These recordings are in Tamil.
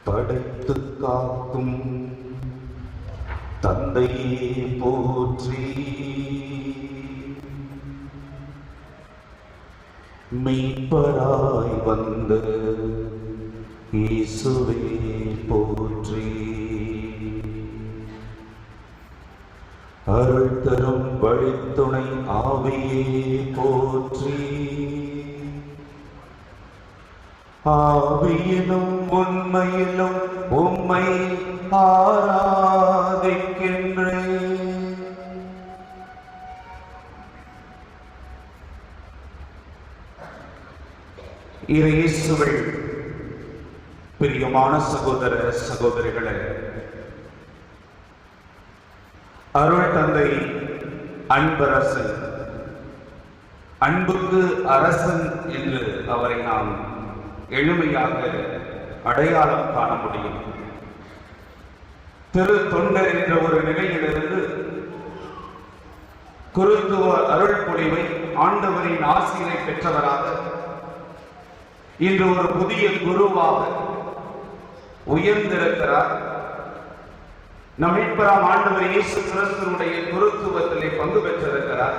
படைத்து காக்கும் தந்தையே போற்றி, மெய்ப்பராய் வந்த இயேசுவே போற்றி, அருள் தரும் வழித்துணை ஆவியே போற்றி, ஆவியிலும் உண்மையிலும் உம்மை ஆராதிக்கின்றேன். இயேசுவில் பிரியமான சகோதர சகோதரிகளே, அருள் தந்தை அன்பரசன், அன்புக்கு அரசன் என்று அவரை நாம் எளிமையாக அடையாளம் காண முடியும். திரு தொண்டர் என்ற ஒரு நிலையிலிருந்து குருத்துவ அருள் பொழிவை ஆண்டவரின் ஆசிரை பெற்றவராக இன்று ஒரு புதிய குருவாக உயர்ந்திருக்கிறார். நம் மீட்பராம் ஆண்டவர் இயேசு கிறிஸ்துவினுடைய குருத்துவத்திலே பங்கு பெற்றிருக்கிறார்.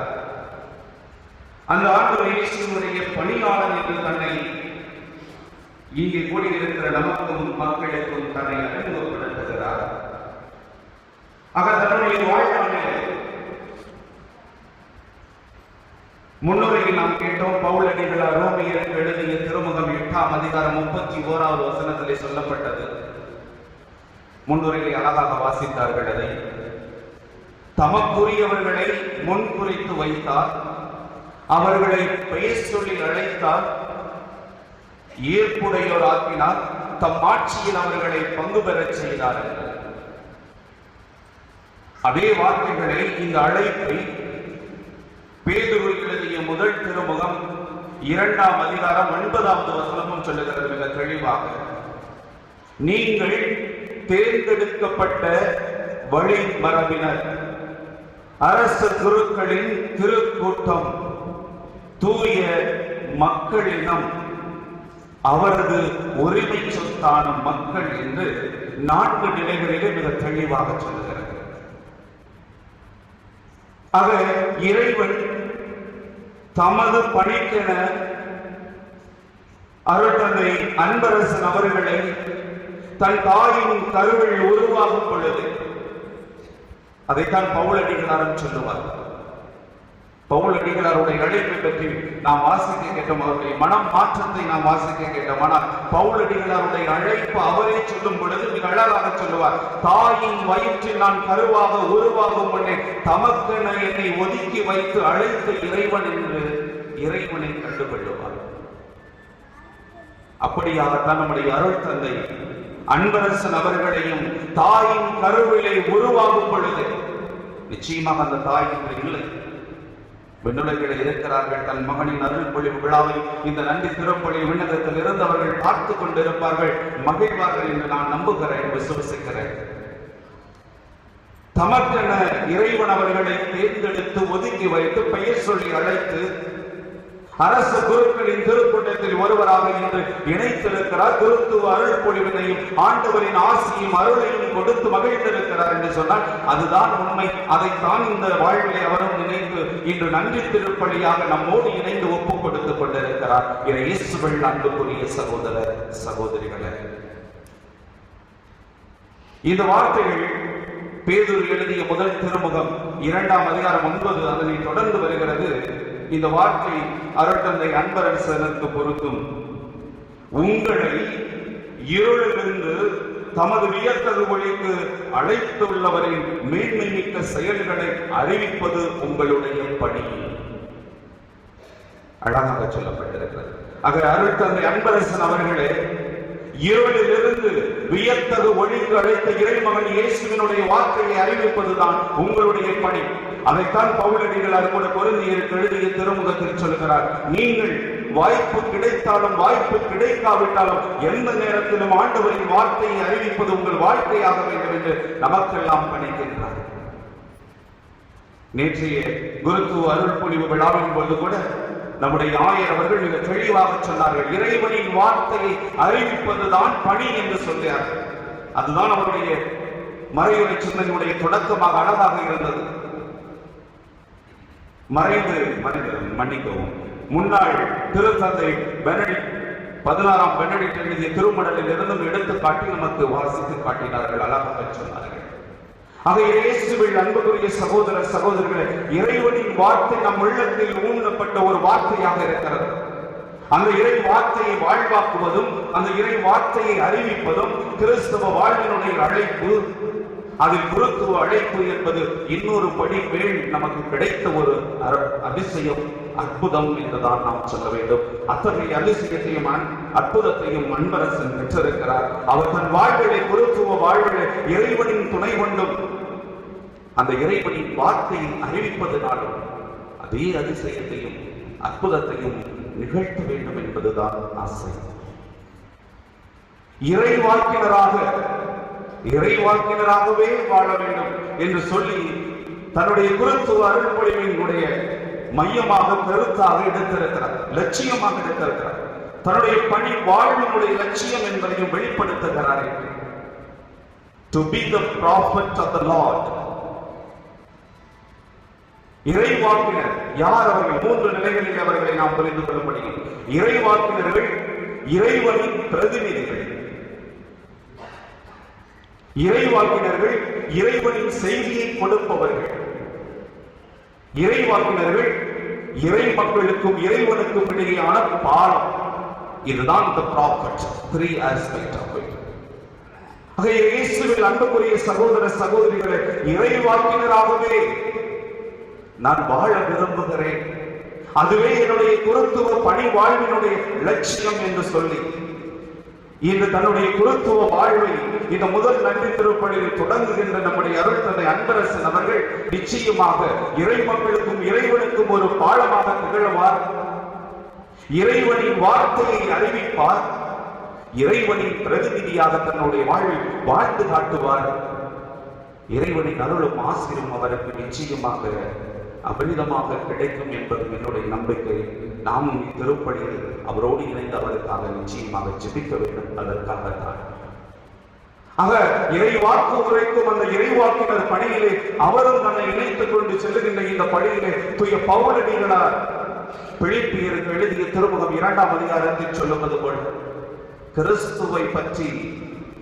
அந்த ஆண்டவர் இயேசுவினுடைய பணியாளர் என்று தன்னை இங்கே கூடியிருக்கிற நமக்கும் மக்களுக்கும் தன்னை அறிமுகப்படுத்துகிறார். ஆக தன்னுடைய வாழ்நாளில் முன்னுரையில் நாம் கேட்டோம். பவுலடிகளார் ரோமியருக்கு எழுதிய திருமுகம் 8ஆம் அதிகாரம் 31வது வசனத்திலே சொல்லப்பட்டது. முன்னுரையை அழகாக வாசித்தார்கள். அதை தமக்குரியவர்களை முன்குறித்து வைத்தார், அவர்களை பெயர் சொல்லி அழைத்தார், ஏற்புடையோர் ஆக்கினார், தம் ஆட்சியில் அவர்களை பங்கு பெறச் செய்தார்கள். அதே வார்த்தைகளை, இந்த அழைப்பை பேதுரு எழுதிய முதல் திருமுகம் 2ஆம் அதிகாரம் 9வது வசனமும் சொல்லுகிறது மிக தெளிவாக. நீங்கள் தேர்ந்தெடுக்கப்பட்ட வழி மரபினர், அரச குருக்களின் திருக்கூட்டம், தூய மக்களினம், அவரது உரிமை சொத்தான மக்கள் என்று 4 நிலைகளிலே மிக தெளிவாக சொல்லுகிறது. ஆக இறைவன் தமது பணிக்கென அருள் தந்தை அன்பரசன் அவர்களை தன் தாயின் கருவில் உருவாகும் பொழுது, அதைத்தான் பவுலடிகளாரும் சொல்லுவார். பவுலடிகளாருடைய அழைப்பை பற்றி நாம் வாசிக்க கேட்டோம், அவருடைய மனம் மாற்றத்தை நாம் வாசிக்க கேட்டோம். ஆனால் பவுலடிகளாருடைய அழைப்பு அவரே சொல்லும் பொழுது மிக அழகாக சொல்லுவார். தாயின் வயிற்றில் நான் கருவாக உருவாகும் முன்னே தமக்கென என்னை ஒதுக்கி வைத்து அழைத்த இறைவன் என்று இறைவனை கண்டுகொள்ளுவார். அப்படியாகத்தான் நம்முடைய அருள் தந்தை அன்பரசன் அவர்களையும் தாயின் கருவிலை உருவாகும் பொழுது, நிச்சயமாக அந்த தாய் இல்லை, விண்ணுலகில் இருக்கிறார்கள். தன் மகனின் அருள் பொழிவு விழாவை, இந்த நன்றி திருப்பொழி விண்ணகத்தில் இருந்தவர்கள் பார்த்து கொண்டிருப்பார்கள், மகிழ்வார்கள் என்று நான் நம்புகிறேன், விசுவசிக்கிறேன். தமக்கென இறைவன் அவர்களை தேர்ந்தெடுத்து ஒதுக்கி வைத்து பெயர் சொல்லி அழைத்து அரச குருக்களின் திருக்கூட்டத்தில் ஒருவராக இன்று இணைத்திருக்கிறார். குருத்துவ அருள் பொழிவினையும் ஆண்டவரின் ஆசியும் அருளையும் கொடுத்து மகிழ்ந்திருக்கிறார் என்று சொன்னால் அதுதான் உண்மை. அதைத்தான் இந்த வாழ்விலை அவரும் நினைத்து இன்று நன்றி திருப்பலியாக நம்மோடு இணைந்து ஒப்புக் கொடுத்துக் கொண்டிருக்கிறார். இயேசுவில் அன்புக்குரிய சகோதர சகோதரிகளே, இந்த வார்த்தைகள் பேதுரு எழுதிய முதல் திருமுகம் 2ஆம் அதிகாரம் 9 அதனை தொடர்ந்து வருகிறது. இந்த வார்த்தை அருள் தந்தை அன்பரசனுக்கு பொருத்தும். உங்களை இருளிலிருந்து தமது வியத்தகு ஒளிக்கு அழைத்துள்ளவரின் மேன்மை மிக்க செயல்களை அறிவிப்பது உங்களுடைய பணி. அழகாக சொல்லப்பட்டிருக்கிறது. ஆக அருள் தந்தை அன்பரசன் அவர்களே, இருளிலிருந்து வியத்தகு ஒளிக்கு அழைத்த இறைமகன் இயேசுவினுடைய வார்த்தையை அறிவிப்பதுதான் உங்களுடைய பணி. அதைத்தான் பவுலடிகளார் கூட கொரிந்தியருக்கு எழுதிய திருமுகத்தில் சொல்கிறார். நீங்கள் வாய்ப்பு கிடைத்தாலும் வாய்ப்பு கிடைக்காவிட்டாலும் எந்த நேரத்திலும் ஆண்டவரின் வார்த்தையை அறிவிப்பது உங்கள் வாழ்க்கையாக வேண்டும் என்று நமக்கெல்லாம் பணிக்கின்றார். நேற்றைய குருத்துவ அருள் பொழிவு விழாவின் போது கூட நம்முடைய ஆயர் அவர்கள் மிக தெளிவாக சொன்னார்கள். இறைவனின் வார்த்தையை அறிவிப்பதுதான் பணி என்று சொல்கிறார்கள். அதுதான் அவருடைய மறைவுரை சிந்தனையுடைய தொடக்கமாக அழகாக இருந்தது. மன்னிக்கவும், முன்னாள் திருத்தந்தை பெனடிக்ட் 16ஆம் பெனடிக்ட் எழுதிய திருமடலில் இருந்தும் எடுத்து காட்டி நமக்கு வாசித்து காட்டினார்கள், அழகாக சொன்னார்கள். ஆக இயேசுவில் அன்புக்குரிய சகோதர சகோதரர்களே, இறைவனின் வார்த்தை நம் உள்ளத்தில் ஊன்றப்பட்ட ஒரு வார்த்தையாக இருக்கிறது. அந்த இறை வார்த்தையை வாழ்வாக்குவதும் அந்த இறை வார்த்தையை அறிவிப்பதும் கிறிஸ்தவ வாழ்வினுடைய அழைப்பு. அதில் குருத்துவ அழைப்பு என்பது இன்னொரு படி மேல் நமக்கு கிடைத்த ஒரு அதிசயம், அற்புதம் என்றுதான் நாம் சொல்ல வேண்டும். அத்தகைய அதிசயத்தையும் அற்புதத்தையும் அன்பரசன் பெற்றிருக்கிறார். அவர் தன் வாழ்விலை, குருத்துவ வாழ்விலை இறைவனின் துணை கொண்டும் அந்த இறைவனின் வார்த்தையை அறிவிப்பதனாலும் அதே அதிசயத்தையும் அற்புதத்தையும் நிகழ்த்த வேண்டும் என்பதுதான் ஆசை. இறைவாக்கினராகவே வாழ வேண்டும் என்று சொல்லி தன்னுடைய குருத்துவ அருள்பொழிவினுடைய மையமாக, கருத்தாக எடுத்திருக்கிறார், லட்சியமாக எடுத்திருக்கிறார். தன்னுடைய பணி வாழ்வினுடைய லட்சியம் என்பதையும் வெளிப்படுத்துகிறார். To be the prophet of the Lord. இறைவாக்கினர் யார் அவர்கள்? 3 நிலைகளில் அவர்களை நாம் புரிந்து கொள்ள முடியும். இறைவாக்கினர்கள் இறைவனின் பிரதிநிதிகள். இறைவாக்கினர்கள் இறைவனின் செய்தியை கொடுப்பவர்கள். இறைவாக்கினர்கள் இறை மக்களுக்கும் இறைவனுக்கும் இடையேயான பாலம். இதுதான் the prophet, 3 aspects of it. இயேசுவில் அன்புக்குரிய சகோதர சகோதரிகளே, இறைவாக்கினராகவே நான் வாழ விரும்புகிறேன். அதுவே என்னுடைய குருத்துவ பணி வாழ்வினுடைய லட்சியம் என்று சொல்லி இன்று தன்னுடைய குருத்துவ வாழ்வை இந்த முதல் நன்றி திருப்பலியில் தொடங்குகின்ற நம்முடைய அருள் தந்தை அன்பரசன் அவர்கள் நிச்சயமாக இறை மக்களுக்கும் இறைவனுக்கும் ஒரு பாலமாக திகழ்வார். இறைவனின் வார்த்தையை அறிவிப்பார். இறைவனின் பிரதிநிதியாக தன்னுடைய வாழ்வை வாழ்ந்து காட்டுவார். இறைவனின் அருளும் ஆசிரும் அவருக்கு நிச்சயமாக அபரிதமாக கிடைக்கும் என்பது என்னுடைய நம்பிக்கை. நாம் திருப்பலியில் அவரோடு இணைந்து அவருக்காக நிச்சயமாக ஜெபிக்க வேண்டும். அதற்காகத்தான் இறை வாக்கு உரைக்கும் அந்த இறைவாக்கினர் பணியிலே அவரும் தன்னை இணைத்துக் கொண்டு செல்லுகின்ற இந்த பணியிலே தூய பவுலடிகளார் பிலிப்பியருக்கு எழுதிய திருமுகம் 2ஆம் அதிகாரத்தில் சொல்லுவது போல கிறிஸ்துவை பற்றி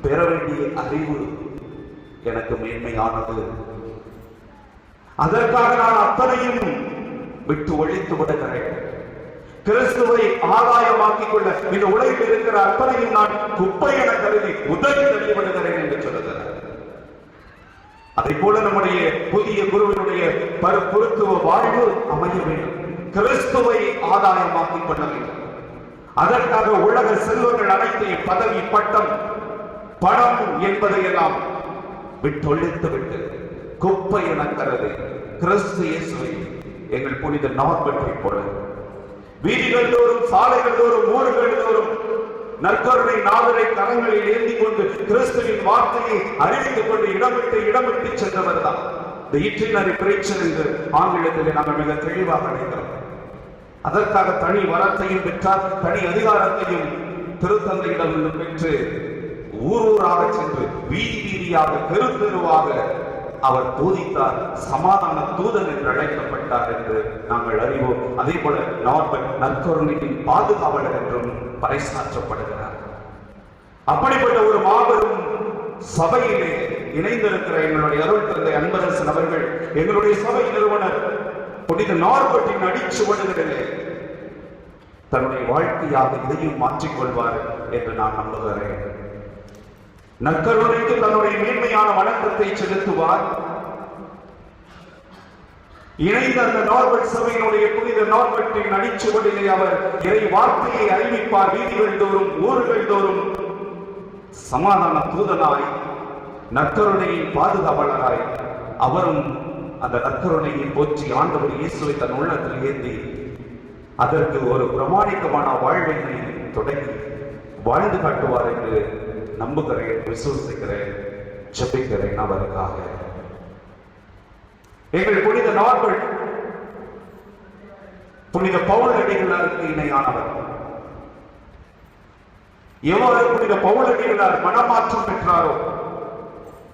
பெற வேண்டிய அறிவு எனக்கு மேன்மையானது. அதற்காக நான் அத்தனையும் விட்டு ஒழித்து விடுகிறேன். கிறிஸ்துவை ஆதாயமாக்கிக் கொள்ள இந்த உலகில் இருக்கிற அத்தனையும் நான் குப்பை என கருதி உதவி தள்ளிவிடுகிறேன் என்று சொல்லுகிறார். அதை போல நம்முடைய புதிய குருவினுடைய பொருத்துவ வாழ்வு அமைய வேண்டும். கிறிஸ்துவை ஆதாயமாக்கிக் கொள்ள வேண்டும். அதற்காக உலக செல்வங்கள் அனைத்தையும், பதவி, பட்டம், பணம் என்பதையெல்லாம் விட்டொழித்து விட்டு குப்பை என கருதி கிறிஸ்து இயேசுவை எங்கள் புனித நார்பற்றை போல வீதிகள் தோறும், சாலைகள் தோறும், ஊர்கள் தோறும் நற்கருணை நாவலை கரங்களில் ஏந்தி கொண்டு கிறிஸ்துவின் வார்த்தையை அறிவித்துக் கொண்டு இடமிட்டு சென்றவர் தான் the itinerary preacher என்று ஆங்கிலத்திலே நாங்கள் மிக தெளிவாக அழைக்கிறோம். அதற்காக தனி வரத்தையும் பெற்றார், தனி அதிகாரத்தையும் திருத்தந்தையிடம் பெற்று ஊராக சென்று வீதி வீதியாக, தெரு தெருவாக அவர் போதித்தார். சமாதான தூதன் என்று அழைக்கப்பட்டார் என்று நாங்கள் அறிவோம். அதே போல நார்பர்ட் நற்கருணையின் பாதுகாவலர் என்றும் பறைசாற்றப்படுகிறார். அப்படிப்பட்ட ஒரு மாபெரும் சபையிலே இணைந்திருக்கிற எங்களுடைய அருள் தந்தை அன்பரசன் அவர்கள் எங்களுடைய சபை நிறுவனர் புனித நார்பர்ட்டின் அடிச்சுவடுகளிலே தன்னுடைய வாழ்க்கையாக இதையும் மாற்றிக்கொள்வார் என்று நான் நம்புகிறேன். நற்கருணைக்கு தன்னுடைய மேன்மையான வணக்கத்தை செலுத்துவார். இணைந்த அந்த நார்பர்ட் சபையினுடைய புனித நார்பர்ட்டின் அடிச்சுவடிலே அவர் இறை வார்த்தையை அறிவிப்பார். வீதிகள் தோறும், ஊர்கள் தோறும் சமாதான தூதனாய், நற்கருணையின் பாதுகாவலராய் அவரும் அந்த நற்கருணையை போற்றி ஆண்டவர் இயேசுவை தன் உள்ளத்தில் ஏந்தி அதற்கு ஒரு பிரமாணிக்கமான வாழ்வை தொடங்கி வாழ்ந்து காட்டுவார் என்று நம்புகிறேன், விசுவசிக்கிறேன், ஜெபிக்கிறேன் அவருக்காக. எங்கள் புனித நார்பர்ட் புனித பவுல் அடிகளாருக்கு இணையானவர். எவ்வாறு புனித பவுல் அடிகளார் மனமாற்றம் பெற்றாரோ,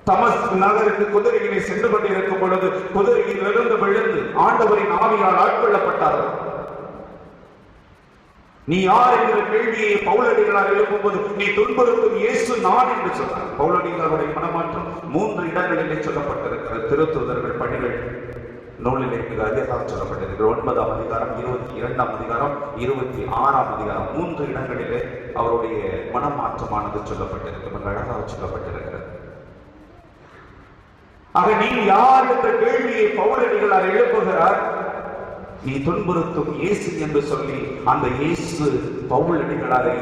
தமஸ்கு நகருக்கு குதிரையிலே சென்று கொண்டிருக்கும் பொழுது குதிரையில் இருந்து விழுந்து ஆண்டவரின் ஆவியால் ஆட்கொள்ளப்பட்டார்கள். நீ யார் என்கிற கேள்வியை பவுலடிகளார் எழுப்பும்போது, நீ துன்புறுத்தும் இயேசு நான் என்று சொன்னார். பவுலடிகளாருடைய மனமாற்றம் 3 இடங்களிலே சொல்லப்பட்டிருக்கிறது. திருத்தூதர்கள் பணிகள் நூலிலே மிக அதிகமாக சொல்லப்பட்டிருக்கிறது. 9ஆம் அதிகாரம், 22ஆம் அதிகாரம், 26ஆம் அதிகாரம் 3 இடங்களிலே அவருடைய மனமாற்றமானது சொல்லப்பட்டிருக்கிறது. அழகாக சொல்லப்பட்டிருக்கிறது. ஆக நீ யார் என்ற கேள்வியை பவுலடிகளார் எழுப்புகிறார். நீ துன்புறுத்தும் இயேசு என்று சொல்லி அந்த இயேசு பவுலடிகளாரை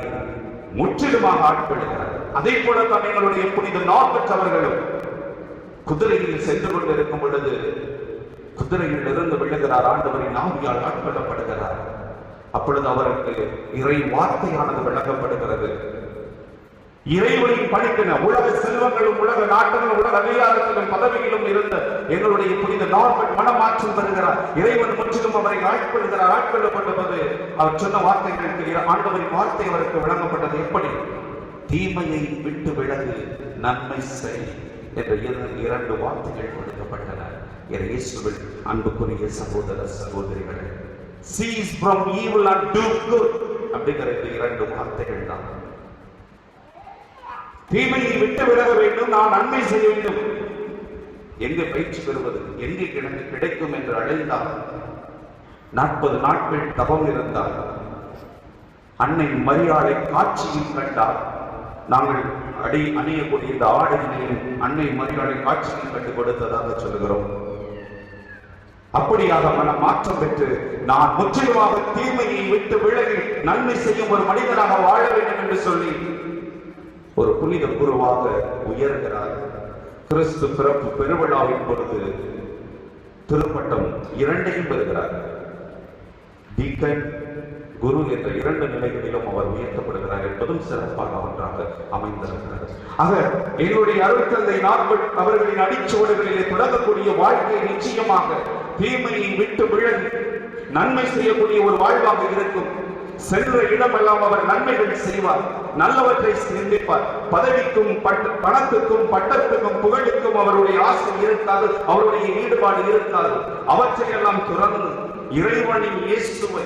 முற்றிலுமாக ஆட்கொள்கிறார். அதே போலத்தான் எங்களுடைய புனித நாற்பற்று அவர்களும் குதிரையில் சென்று கொண்டிருக்கும் பொழுது குதிரையில் இருந்து விழுகிறார். ஆண்டவரின் ஆவியால் ஆட்கொள்ளப்படுகிறார். அப்பொழுது அவருக்கு இறை வார்த்தையானது விளக்கப்படுகிறது. இறைவனின் பணிக்கென உலக செல்வங்களும் உலக நாட்டங்களும் உலக அதிகாரத்திலும் பதவியிலும் இருந்த எங்களுடைய புனித நாற்பட் மனமாற்றம் பெறுகிறார். இறைவன் முற்றிலும் அவரை ஆட்கொள்கிறார். ஆட்கொள்ளப்பட்டது அவர் சொன்ன வார்த்தைகளுக்கு ஆண்டவரின் வார்த்தை அவருக்கு வழங்கப்பட்டது. எப்படி? தீமையை விட்டு விலகு, நன்மை செய் என்ற 2 வார்த்தைகள் கொடுக்கப்பட்டன. இயேசுவில் அன்புக்குரிய சகோதர சகோதரிகளே, cease from evil and do good அப்படிங்கிற 2 வார்த்தைகள் தான். தீமையை விட்டு விலக வேண்டும், நான் நன்மை செய்ய வேண்டும். எங்கே பயிற்சி பெறுவது, எங்கே கிடைக்கும் என்று அழைந்தார். 40 நாட்கள் தவம் இருந்தார். அன்னை மரியாதை காட்சியில் கண்டார். நாங்கள் அணியக்கூடிய இந்த ஆடையினையும் அன்னை மரியாதை காட்சியில் கண்டு கொடுத்ததாக சொல்லுகிறோம். அப்படியாக மனம் மாற்றம் பெற்று நான் முற்றிலுமாக தீமையை விட்டு விலகி நன்மை செய்யும் ஒரு மனிதனாக வாழ வேண்டும் என்று சொல்லி ஒரு புனித குருவாக உயர்கிறார். கிறிஸ்து பிறப்பு பெருவிழாவின் பொழுது திருப்பட்டம் 2ஐயும் பெறுகிறார். டீக்கன், குரு என்ற 2 நிலைகளிலும் அவர் உயர்த்தப்படுகிறார் என்பதும் சிறப்பான ஒன்றாக அமைந்திருக்கிறது. ஆக எங்களுடைய அருள் தந்தை நாற்பட் அவர்களின் அடிச்சுவடுகளிலே தொடங்கக்கூடிய வாழ்க்கை நிச்சயமாக தீமையை விட்டு விலகி நன்மை செய்யக்கூடிய ஒரு வாழ்வாக இருக்கும். சென்ற இடமெல்லாம் அவர் நன்மைகள் செய்வார், நல்லவற்றை சிந்திப்பார். பதவிக்கும் பணத்துக்கும் பட்டத்துக்கும் புகழுக்கும் அவருடைய ஆசை இருக்காது, அவருடைய ஈடுபாடு இருக்காது. அவற்றையெல்லாம் துறந்து இறைவனின் இயேசுவை,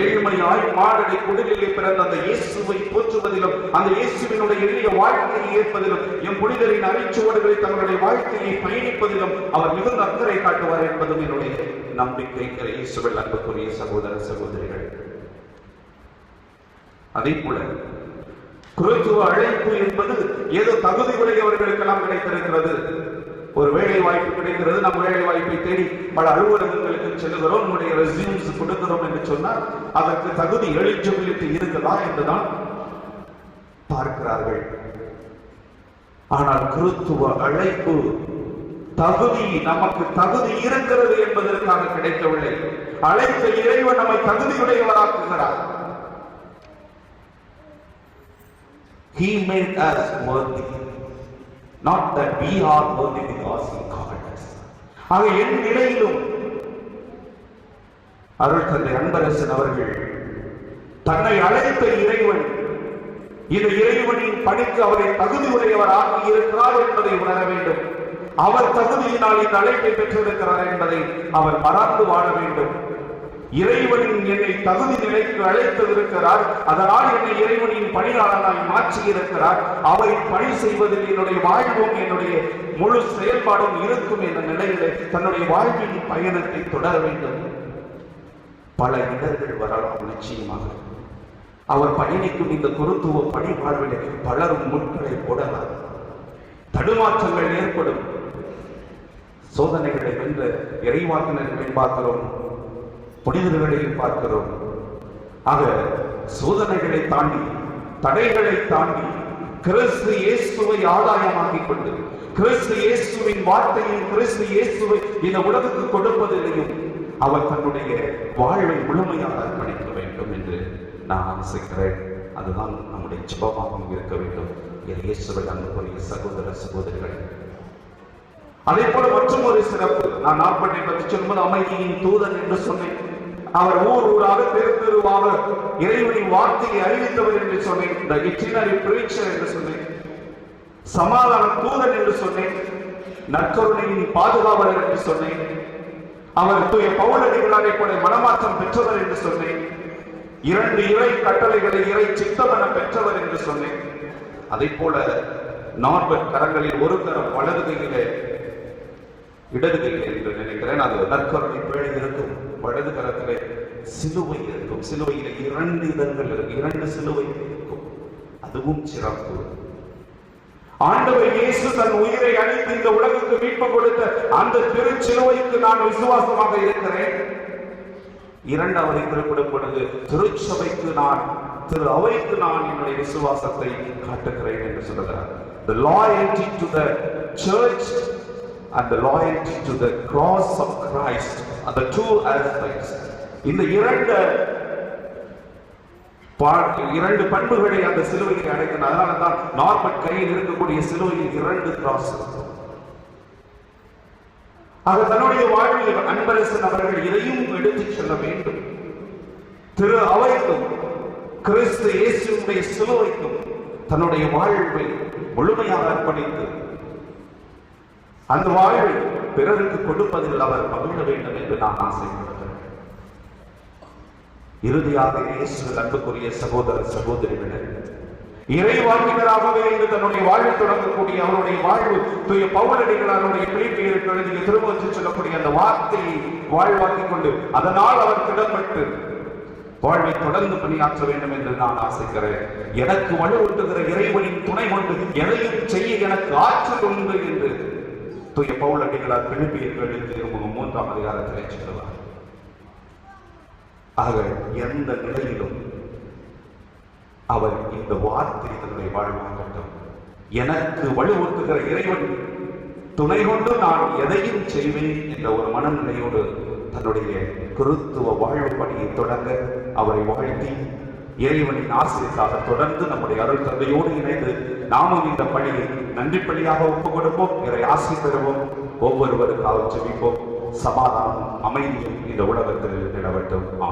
ஏழ்மை மாடலை குடிலிலே பிறந்த அந்த இயேசுவை போற்றுவதிலும் அந்த இயேசுவினுடைய எளிய வாழ்க்கையை ஏற்பதிலும் எம் புனிதரின் அரிச்சுவடுகளை தங்களுடைய வாழ்க்கையை பயணிப்பதிலும் அவர் மிகுந்த அக்கறை காட்டுவார் என்பதும் என்னுடைய நம்பிக்கை. இயேசுவில் அன்புக்குரிய சகோதர சகோதரிகள், அதே போல குருத்துவ அழைப்பு என்பது ஏதோ தகுதி உடையவர்களுக்கெல்லாம் கிடைத்திருக்கிறது. ஒரு வேலை வாய்ப்பு கிடைக்கிறது, நம் வேலை வாய்ப்பை தேடி பல அலுவலகங்களுக்கு செல்லுகிறோம், நம்முடைய ரெஸ்யூம்ஸ் கொடுக்கிறோம் என்று சொன்னால் அதற்கு தகுதி எலிஜிபிலிட்டி இருக்குதா என்றுதான் பார்க்கிறார்கள். ஆனால் குருத்துவ அழைப்பு தகுதி, நமக்கு தகுதி இருக்கிறது என்பதற்காக கிடைக்கவில்லை. அழைத்த இறைவன் நம்மை தகுதியுடையவராக்குகிறார். He made us worthy, not that we are worthy because he called us. ஆக என் நிலையிலும் அருள் தந்தை அன்பரசன் அவர்கள் தன்னை அழைத்த இறைவன் இந்த இறைவனின் பணிக்கு அவரை தகுதி உடையவர் ஆக்கி இருக்கிறார் என்பதை உணர வேண்டும். அவர் தகுதியினால் இந்த அழைப்பை பெற்றிருக்கிறார் என்பதை அவர் மறந்து வாழ வேண்டும். இறைவனின் என்னை தகுதி நிலைக்கு அழைத்திருக்கிறார், அதனால் என்னை இறைவனின் பணியாளராய் மாற்றி இருக்கிறார். அவரின் பணி செய்வதில் என்னுடைய வாழ்வும் என்னுடைய முழு செயல்பாடும் இருக்கும் என்ற நிலையிலே தன்னுடைய வாழ்வின் பயணத்தை தொடர வேண்டும். பல இடர்கள் வரலாம் நிச்சயமாக. அவர் பயணிக்கும் இந்த குருத்துவ பணி வாழ்விலே பலரும் முட்களை போடலாம், தடுமாற்றங்கள் ஏற்படும். சோதனைகளை வென்ற இறைவாக்கினர்களை பார்க்கிறோம், புனிதர்களையும் பார்க்கிறோம். ஆக சோதனைகளை தாண்டி, தடைகளை தாண்டி கிறிஸ்து இயேசுவை ஆதாயமாக்கிக் கொண்டு கிறிஸ்து இயேசுவின் வார்த்தையும் கிறிஸ்து இயேசுவை இந்த உலகுக்கு கொடுப்பதிலையும் அவர் தன்னுடைய வாழ்வை முழுமையாக அர்ப்பணிக்க வேண்டும் என்று நான் ஆசைக்கிறேன். அதுதான் நம்முடைய ஜெபமாகவும் இருக்க வேண்டும். இயேசுவை அன்புக்குரிய சகோதர சகோதரிகள், அதே போல மற்றும் ஒரு சிறப்பு, நான் நாற்பட்டை பற்றி சொல்லும்போது அமைதியின் தூதன் என்று சொன்னேன். அவர் ஊர் ஊராக தெரு தெருவாக இறைவனின் வார்த்தையை அறிவித்தவர் என்று சொன்னேன். The itinerary preacher என்று சொன்னேன். சமாதான தூதன் என்று சொன்னேன். நற்கருணையின் பாதுகாவலர் என்று சொன்னேன். அவர் தூய பவுலடிகளாரை போல மனமாற்றம் பெற்றவர் என்று சொன்னேன். 2 இறை கட்டளைகளை இறை சித்தம் என பெற்றவர் என்று சொன்னேன். அதை போல நார்பர்ட் கரங்களில் ஒரு கரம் வலது கையிலே இடது கையில் என்று நினைக்கிறேன். அது நற்கருணை பேழை இருக்கும். வலது கரத்திலே சிலுவை இருக்கும். சிலுவையில 2 இதழ்கள் இருக்கும். 2 சிலுவை இருக்கும். அதுவும் சிறப்பு. ஆண்டவர் இயேசு தன் உயிரை அளித்து இந்த உலகுக்கு மீட்பு கொடுத்த அந்த திருச்சிலுவைக்கு நான் விசுவாசமாக இருக்கிறேன். 2வது குறிப்பிடும் பொழுது திருச்சபைக்கு நான், திரு அவைக்கு நான் என்னுடைய விசுவாசத்தை காட்டுகிறேன் என்று சொல்கிறார். The loyalty to the church and the loyalty to the cross of Christ are the two aspects. இந்த இரண்டு பண்புகளை அந்த சிலுவையை அடைக்கிறார். அதனால தான் நார்பர்ட் கையில் இருக்கக்கூடிய சிலுவையில் 2 கிராஸ் இருக்கும். ஆக தன்னுடைய வாழ்வில் அன்பரசன் அவர்கள் இதையும் எடுத்துச் செல்ல வேண்டும். திரு அவைக்கும் கிறிஸ்து இயேசுவுடைய சிலுவைக்கும் தன்னுடைய வாழ்வை முழுமையாக அர்ப்பணித்து அந்த வாழ்வை பிறருக்கு கொடுப்பதில் அவர் மகிழ வேண்டும் என்று நான் ஆசைப்படுகிறேன். இறுதியாக இயேசுவில் அன்புக்குரிய சகோதர சகோதரிகளே, இறைவாக்கினராகவே இன்று தன்னுடைய வாழ்வை தொடங்கக்கூடிய அவருடைய வாழ்வு தூய பவுலடிகளாருடைய பிலிப்பியருக்கு எழுதிய திருமுகத்தில் சொல்லக்கூடிய அந்த வார்த்தையை வாழ்வாக்கிக் கொண்டு அதனால் அவர் திடப்பட்டு வாழ்வை தொடர்ந்து பணியாற்ற வேண்டும் என்று நான் ஆசைக்கிறேன். எனக்கு வலுவூட்டுகிற இறைவனின் துணை கொண்டு எதையும் செய்ய எனக்கு ஆற்றல் உண்டு என்று தூய பவுலடிகளார் பிலிப்பியருக்கு எழுதிய திருமுகம் 3ஆம் அதிகாரத்திலே சொல்லுவார். ஆக எந்த நிலையிலும் அவர் இந்த வார்த்தை தன்னுடைய வாழ்வாகட்டும். எனக்கு வலுவூட்டுகிற இறைவன் துணை கொண்டு நான் எதையும் செய்வேன் என்ற ஒரு மனநிலையோடு தன்னுடைய குருத்துவ வாழ்வு பணியை தொடங்க அவரை வாழ்த்தி இறைவனின் ஆசிரியக்காக தொடர்ந்து நம்முடைய அருள் தந்தையோடு இணைந்து நாமும் இந்த பணியை நன்றி பணியாக ஒப்புக் கொடுப்போம். இறை ஆசி பெறுவோம். ஒவ்வொருவருக்காக ஜெபிப்போம். சமாதானம் அமைதியும் இந்த உலகத்தில் நிலவட்டும்.